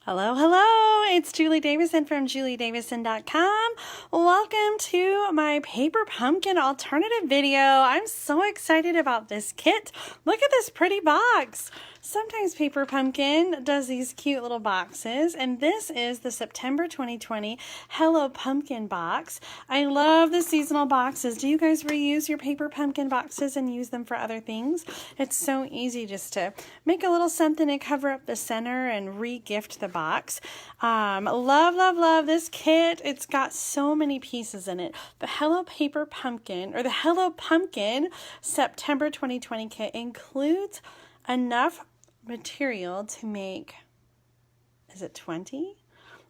Hello, hello, it's Julie Davison from juliedavison.com. Welcome to my paper pumpkin alternative video. I'm so excited about this kit. Look at this pretty box. Sometimes Paper Pumpkin does these cute little boxes, and this is the September 2020 Hello Pumpkin box. I love the seasonal boxes. Do you guys reuse your Paper Pumpkin boxes and use them for other things? It's so easy just to make a little something to cover up the center and re-gift the box. Love this kit. It's got so many pieces in it. The Hello Paper Pumpkin, or the Hello Pumpkin September 2020 kit includes enough material to make, is it 20?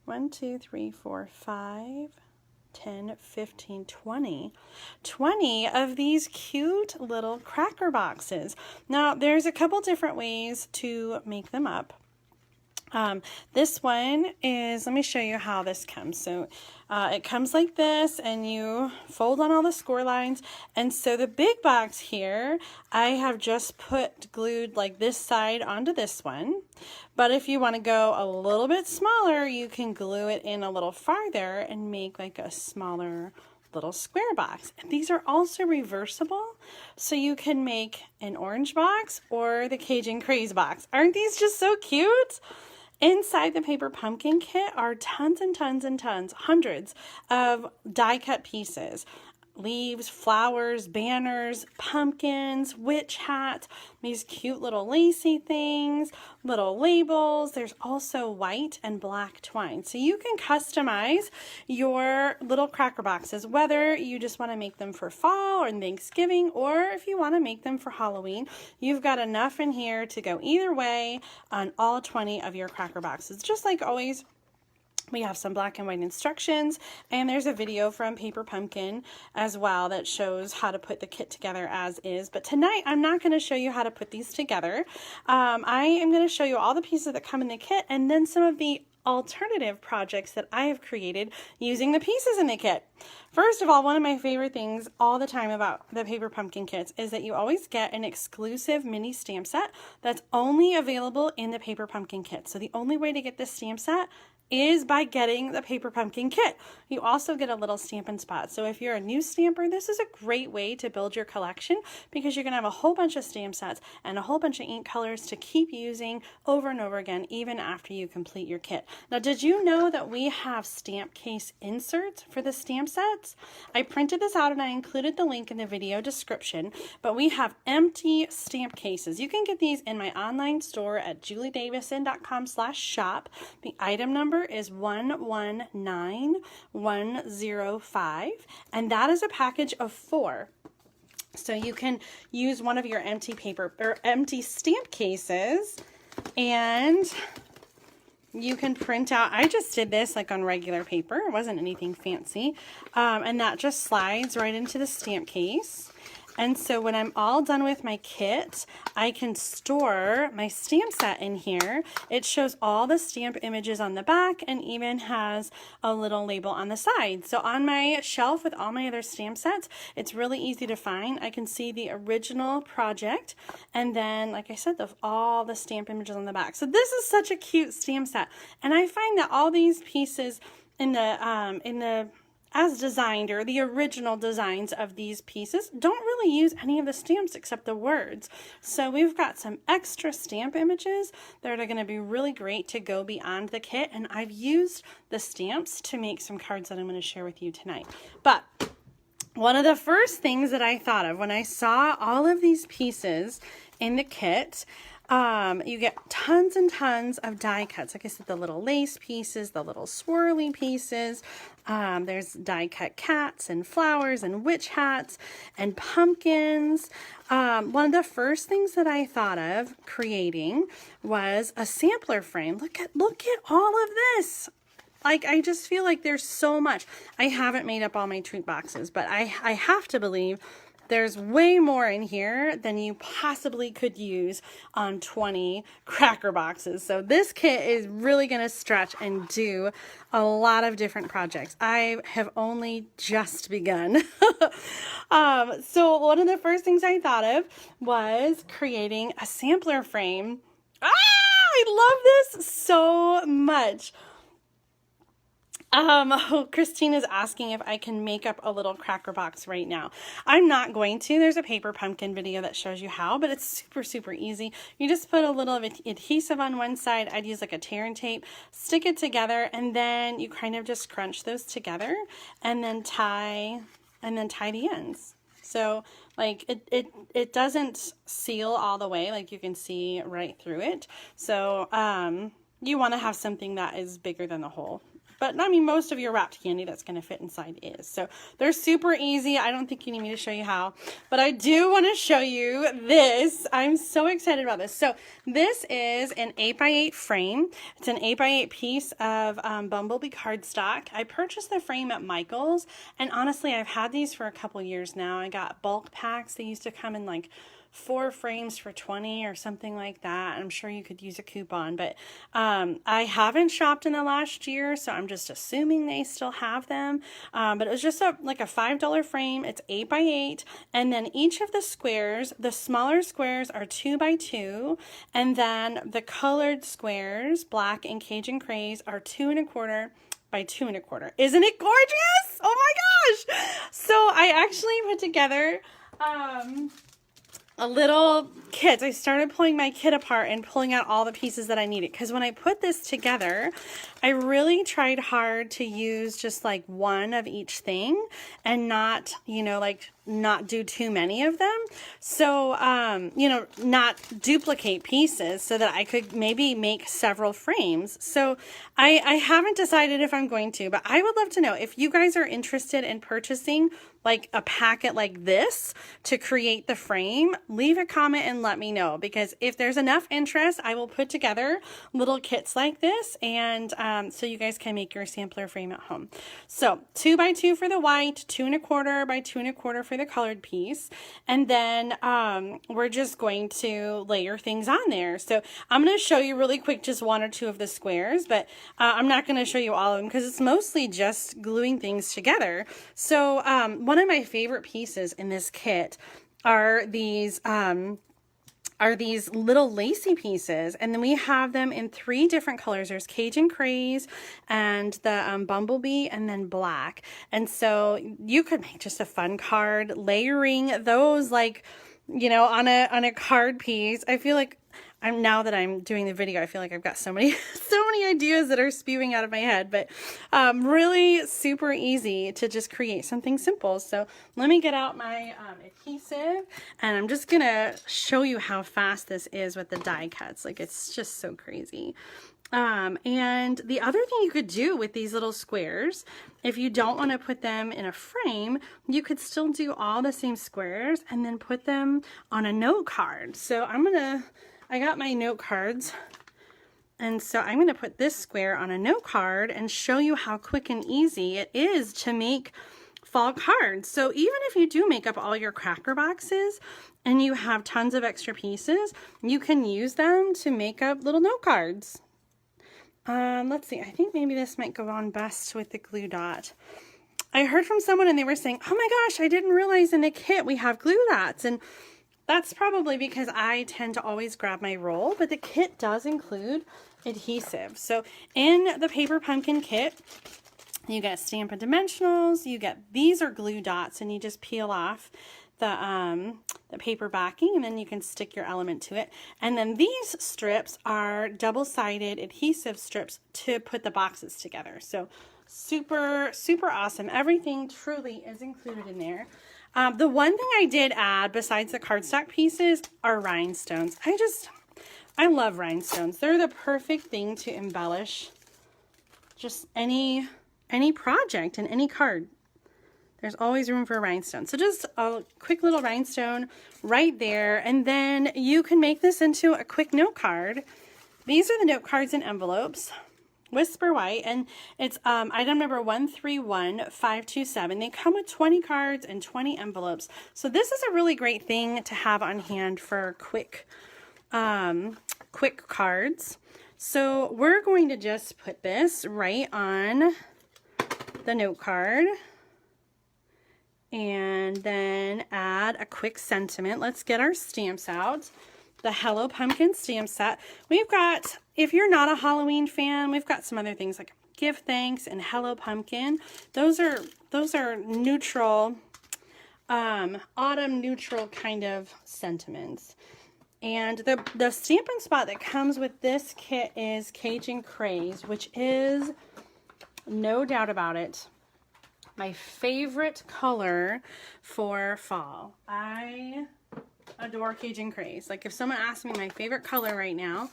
1, 2, 3, 4, 5, 10, 15, 20. 20 of these cute little cracker boxes. Now, there's a couple different ways to make them up. This one is, let me show you how this comes. So it comes like this, and you fold on all the score lines. And so the big box here, I have just glued like this side onto this one. But if you want to go a little bit smaller, you can glue it in a little farther and make like a smaller little square box. And these are also reversible, so you can make an orange box or the Cajun Craze box. Aren't these just so cute? Inside the Paper Pumpkin kit are tons and tons and tons, hundreds of die cut pieces. Leaves, flowers, banners, pumpkins, witch hats, these cute little lacy things, little labels. There's also white and black twine. So you can customize your little cracker boxes, whether you just want to make them for fall or Thanksgiving, or if you want to make them for Halloween. You've got enough in here to go either way on all 20 of your cracker boxes. Just like always, we have some black and white instructions, and there's a video from Paper Pumpkin as well that shows how to put the kit together as is. But tonight, I'm not going to show you how to put these together. I am going to show you all the pieces that come in the kit, and then some of the alternative projects that I have created using the pieces in the kit. First of all, one of my favorite things all the time about the Paper Pumpkin kits is that you always get an exclusive mini stamp set that's only available in the Paper Pumpkin kit. So the only way to get this stamp set is by getting the Paper Pumpkin kit. You also get a little Stampin' spot. So if you're a new stamper, this is a great way to build your collection, because you're going to have a whole bunch of stamp sets and a whole bunch of ink colors to keep using over and over again, even after you complete your kit. Now, did you know that we have stamp case inserts for the stamp sets? I printed this out and I included the link in the video description, but we have empty stamp cases. You can get these in my online store at juliedavison.com/shop. The item number is 119105, and that is a package of 4. So you can use one of your empty paper or empty stamp cases, and you can print out. I just did this like on regular paper. It wasn't anything fancy. And that just slides right into the stamp case. And so when I'm all done with my kit, I can store my stamp set in here. It shows all the stamp images on the back and even has a little label on the side. So on my shelf with all my other stamp sets, it's really easy to find. I can see the original project, and then, like I said, all the stamp images on the back. So this is such a cute stamp set. And I find that all these pieces in the as designed, or the original designs of these pieces, don't really use any of the stamps except the words. So we've got some extra stamp images that are going to be really great to go beyond the kit, and I've used the stamps to make some cards that I'm going to share with you tonight. But one of the first things that I thought of when I saw all of these pieces in the kit, you get tons and tons of die cuts. Like I said, the little lace pieces, the little swirly pieces. There's die cut cats and flowers and witch hats and pumpkins. One of the first things that I thought of creating was a sampler frame. Look at all of this. Like, I just feel like there's so much. I haven't made up all my treat boxes, but I have to believe there's way more in here than you possibly could use on 20 cracker boxes. So this kit is really going to stretch and do a lot of different projects. I have only just begun. So one of the first things I thought of was creating a sampler frame. I love this so much. Christine is asking if I can make up a little cracker box right now. I'm not going to. There's a paper pumpkin video that shows you how, but it's super, super easy. You just put a little of adhesive on one side. I'd use like a tear and tape, stick it together, and then you kind of just crunch those together and then tie the ends. So like it doesn't seal all the way, like you can see right through it. So you want to have something that is bigger than the whole. But I mean, most of your wrapped candy that's going to fit inside is. So they're super easy. I don't think you need me to show you how, but I do want to show you this. I'm so excited about this. So this is an 8x8 frame. It's an 8x8 piece of Bumblebee cardstock. I purchased the frame at Michael's, and honestly, I've had these for a couple years now. I got bulk packs. They used to come in like 4 frames for $20 or something like that. I'm sure you could use a coupon, but I haven't shopped in the last year, so I'm just assuming they still have them. But it was just like a $5 frame. It's 8x8, and then each of the squares, the smaller squares are 2x2, and then the colored squares, black and Cajun craze, are 2 1/4 by 2 1/4. Isn't it gorgeous? Oh my gosh! So I actually put together a little kit. I started pulling my kit apart and pulling out all the pieces that I needed, because when I put this together, I really tried hard to use just like one of each thing and not, you know, like not do too many of them. So, you know, not duplicate pieces so that I could maybe make several frames. So I haven't decided if I'm going to, but I would love to know if you guys are interested in purchasing like a packet like this to create the frame. Leave a comment and let me know, because if there's enough interest, I will put together little kits like this, and so you guys can make your sampler frame at home. So 2x2 for the white, 2 1/4 by 2 1/4 for the colored piece, and then we're just going to layer things on there. So I'm going to show you really quick just 1 or 2 of the squares, but I'm not going to show you all of them because it's mostly just gluing things together. So one of my favorite pieces in this kit are these little lacy pieces, and then we have them in 3 different colors. There's Cajun Craze and the Bumblebee, and then black. And so you could make just a fun card, layering those, like, you know, on a card piece. I feel like now that I'm doing the video, I feel like I've got so many ideas that are spewing out of my head, but really super easy to just create something simple. So let me get out my adhesive, and I'm just gonna show you how fast this is with the die cuts. Like, it's just so crazy. And the other thing you could do with these little squares, if you don't want to put them in a frame, you could still do all the same squares and then put them on a note card. So I got my note cards, and so I'm going to put this square on a note card and show you how quick and easy it is to make fall cards. So even if you do make up all your cracker boxes and you have tons of extra pieces, you can use them to make up little note cards. Let's see, I think maybe this might go on best with the glue dot. I heard from someone and they were saying, oh my gosh, I didn't realize in the kit we have glue dots. And that's probably because I tend to always grab my roll, but the kit does include adhesive. So in the Paper Pumpkin kit, you get Stampin' Dimensionals, you get, these are glue dots, and you just peel off the paper backing, and then you can stick your element to it. And then these strips are double-sided adhesive strips to put the boxes together. So super, super awesome. Everything truly is included in there. The one thing I did add besides the cardstock pieces are rhinestones. I love rhinestones. They're the perfect thing to embellish just any project and any card. There's always room for a rhinestone. So just a quick little rhinestone right there, and then you can make this into a quick note card. These are the note cards and envelopes. Whisper White, and it's item number 131527. They come with 20 cards and 20 envelopes. So this is a really great thing to have on hand for quick cards. So we're going to just put this right on the note card and then add a quick sentiment. Let's get our stamps out. the Hello Pumpkin stamp set. We've got, if you're not a Halloween fan, we've got some other things like Give Thanks and Hello Pumpkin. Those are neutral, autumn neutral kind of sentiments. And the Stampin' Spot that comes with this kit is Cajun Craze, which is, no doubt about it, my favorite color for fall. I adore Cajun Craze. Like, if someone asked me my favorite color right now,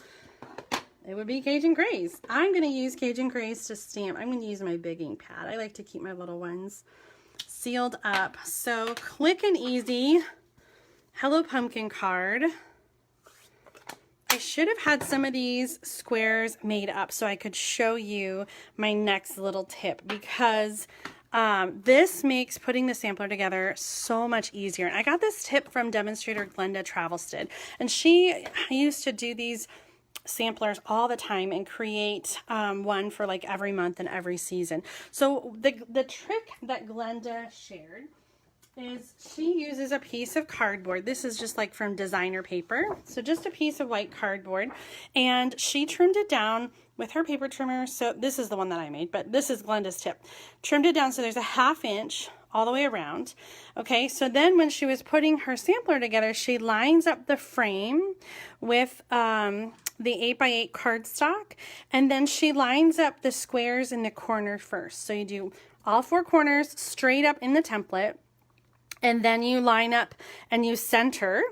it would be Cajun Craze. I'm going to use Cajun Craze to stamp. I'm going to use my big ink pad. I like to keep my little ones sealed up. So, quick and easy Hello Pumpkin card. I should have had some of these squares made up so I could show you my next little tip, because this makes putting the sampler together so much easier. And I got this tip from Demonstrator Glenda Travelstead, and she used to do these samplers all the time and create one for like every month and every season. So the trick that Glenda shared is she uses a piece of cardboard. This is just like from designer paper. So just a piece of white cardboard, and she trimmed it down with her paper trimmer. So this is the one that I made, but this is Glenda's tip. Trimmed it down so there's a 1/2 inch all the way around. Okay, so then when she was putting her sampler together, she lines up the frame with the 8x8 cardstock, and then she lines up the squares in the corner first. So you do all 4 corners straight up in the template, and then you line up and you center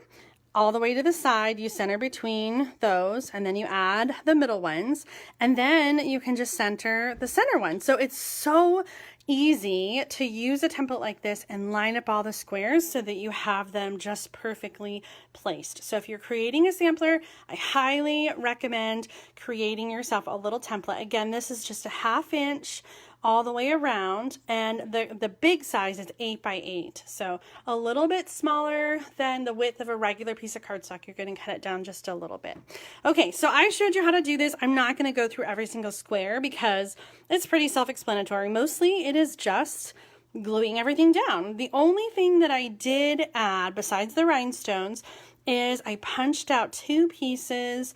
all the way to the side. You center between those, and then you add the middle ones, and then you can just center the center one. So it's so easy to use a template like this and line up all the squares so that you have them just perfectly placed. So if you're creating a sampler, I highly recommend creating yourself a little template. Again, this is just a 1/2 inch all the way around, and the big size is 8x8, so a little bit smaller than the width of a regular piece of cardstock. You're going to cut it down just a little bit. Okay, so I showed you how to do this. I'm not going to go through every single square because it's pretty self-explanatory. Mostly it is just gluing everything down. The only thing that I did add besides the rhinestones is I punched out 2 pieces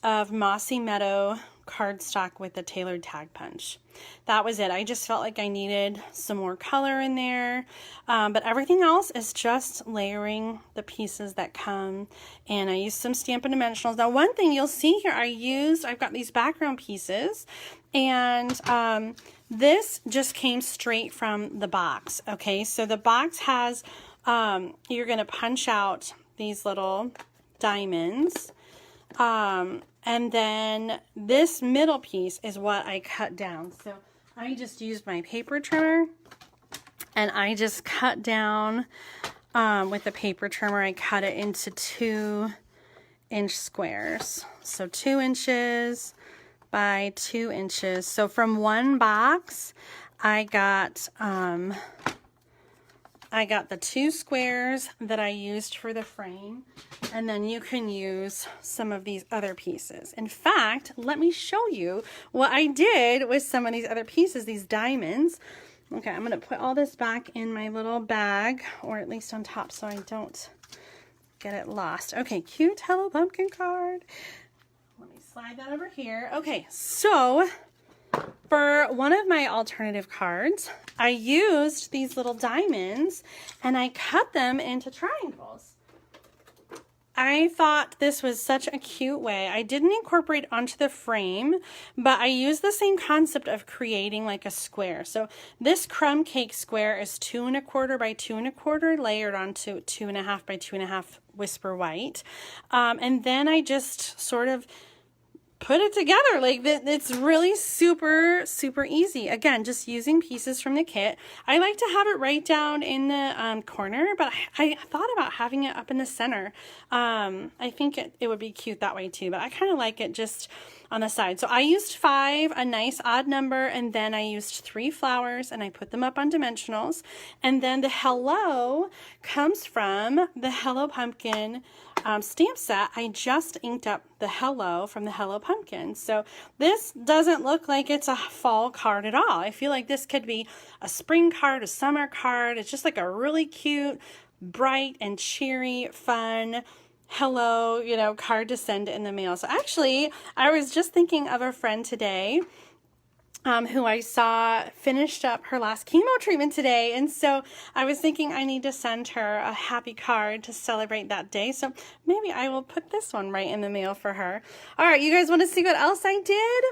of Mossy Meadow cardstock with the tailored tag punch. That was it. I just felt like I needed some more color in there, but everything else is just layering the pieces that come, and I used some Stampin' Dimensionals. Now, one thing you'll see here, I've got these background pieces, and this just came straight from the box. Okay, so the box has, you're going to punch out these little diamonds, and then this middle piece is what I cut down. So I just used my paper trimmer, and I just cut down with the paper trimmer. I cut it into 2-inch squares. So 2 inches by 2 inches. So from one box, I got the 2 squares that I used for the frame, and then you can use some of these other pieces. In fact, let me show you what I did with some of these other pieces, these diamonds. Okay, I'm going to put all this back in my little bag, or at least on top so I don't get it lost. Okay, cute Hello Pumpkin card. Let me slide that over here. Okay, so for one of my alternative cards, I used these little diamonds and I cut them into triangles. I thought this was such a cute way. I didn't incorporate onto the frame, but I used the same concept of creating like a square. So this crumb cake square is 2 1/4 by 2 1/4 layered onto 2 1/2 by 2 1/2 whisper white. And then I just sort of put it together. Like, it's really super easy. Again, just using pieces from the kit. I like to have it right down in the corner, but I thought about having it up in the center. I think it would be cute that way too, but I kind of like it just on the side. So I used 5, a nice odd number, and then I used 3 flowers, and I put them up on dimensionals. And then the hello comes from the Hello Pumpkin stamp set. I just inked up the hello from the Hello Pumpkin. So this doesn't look like it's a fall card at all. I feel like this could be a spring card, a summer card. It's just like a really cute, bright and cheery, fun hello, you know, card to send in the mail. So actually, I was just thinking of a friend today who I saw finished up her last chemo treatment today. And so I was thinking I need to send her a happy card to celebrate that day. So maybe I will put this one right in the mail for her. All right, you guys want to see what else I did?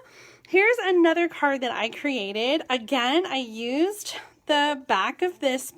Here's another card that I created. Again, I used the back of this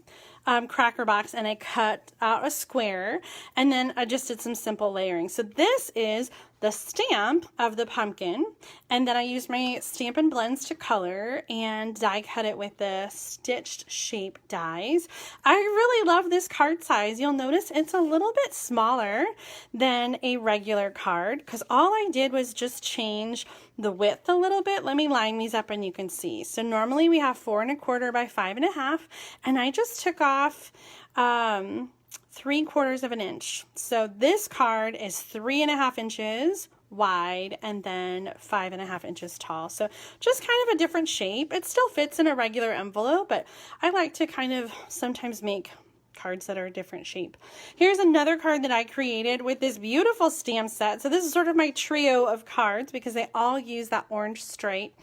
cracker box and I cut out a square and then I just did some simple layering. So this is the stamp of the pumpkin, and then I used my Stampin' blends to color and die cut it with the stitched shape dies. I really love this card size. You'll notice it's a little bit smaller than a regular card because all I did was just change the width a little bit. Let me line these up and you can see. So normally we have 4 1/4 by 5 1/2, and I just took off 3/4 of an inch. So this card is 3 1/2 inches wide and then 5 1/2 inches tall. So just kind of a different shape. It still fits in a regular envelope, but I like to kind of sometimes make cards that are a different shape. Here's another card that I created with this beautiful stamp set. So this is sort of my trio of cards because they all use that orange stripe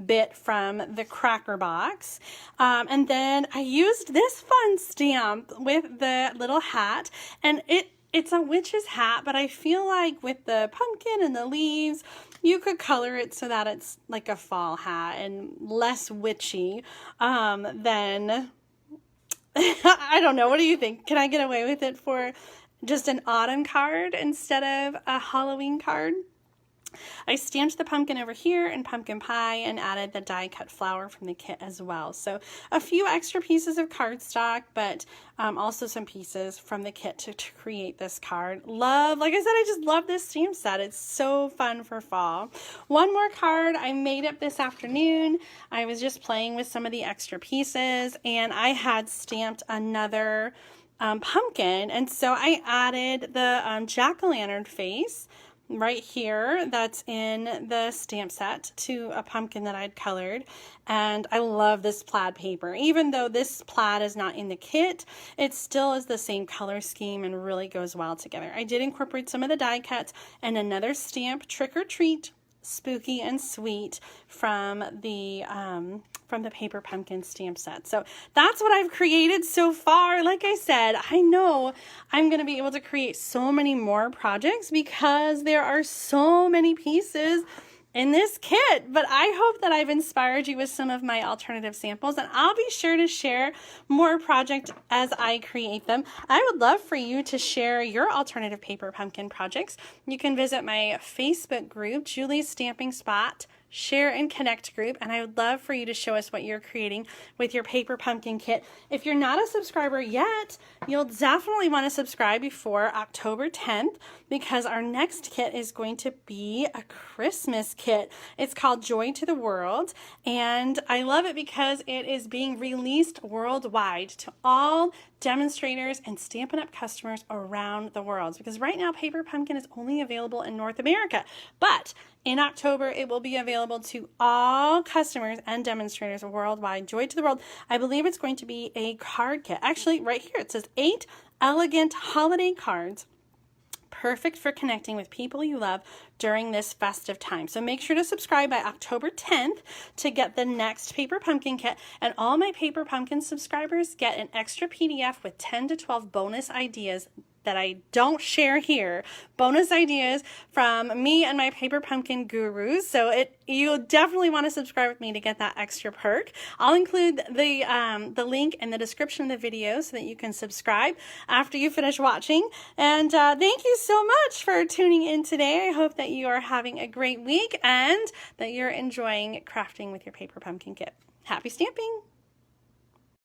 bit from the cracker box. And then I used this fun stamp with the little hat, and it's a witch's hat, but I feel like with the pumpkin and the leaves, you could color it so that it's like a fall hat and less witchy than I don't know. What do you think? Can I get away with it for just an autumn card instead of a Halloween card? I stamped the pumpkin over here in pumpkin pie and added the die cut flower from the kit as well. So a few extra pieces of cardstock, but also some pieces from the kit to create this card. Like I said, I just love this stamp set. It's so fun for fall. One more card I made up this afternoon. I was just playing with some of the extra pieces and I had stamped another pumpkin. And so I added the jack-o'-lantern face right here that's in the stamp set to a pumpkin that I'd colored, and I love this plaid paper. Even though this plaid is not in the kit, it still is the same color scheme and really goes well together. I did incorporate some of the die cuts and another stamp, Trick or Treat, Spooky and Sweet, from the paper pumpkin stamp set. So that's what I've created so far. Like I said, I know I'm going to be able to create so many more projects because there are so many pieces in this kit, but I hope that I've inspired you with some of my alternative samples, and I'll be sure to share more projects as I create them. I would love for you to share your alternative paper pumpkin projects. You can visit my Facebook group, Julie's Stamping Spot, Share and Connect group, and I would love for you to show us what you're creating with your paper pumpkin kit. If you're not a subscriber yet, you'll definitely want to subscribe before October 10th because our next kit is going to be a Christmas kit. It's called Joy to the World, and I love it because it is being released worldwide to all demonstrators and Stampin' Up! Customers around the world, because right now paper pumpkin is only available in North America, but in October it will be available to all customers and demonstrators worldwide. Joy to the World. I believe it's going to be a card kit. Actually, right here it says 8 elegant holiday cards, perfect for connecting with people you love during this festive time. So make sure to subscribe by October 10th to get the next paper pumpkin kit, and all my paper pumpkin subscribers get an extra PDF with 10 to 12 bonus ideas that I don't share here. Bonus ideas from me and my paper pumpkin gurus. So you'll definitely want to subscribe with me to get that extra perk. I'll include the link in the description of the video so that you can subscribe after you finish watching. And thank you so much for tuning in today. I hope that you are having a great week and that you're enjoying crafting with your paper pumpkin kit. Happy stamping!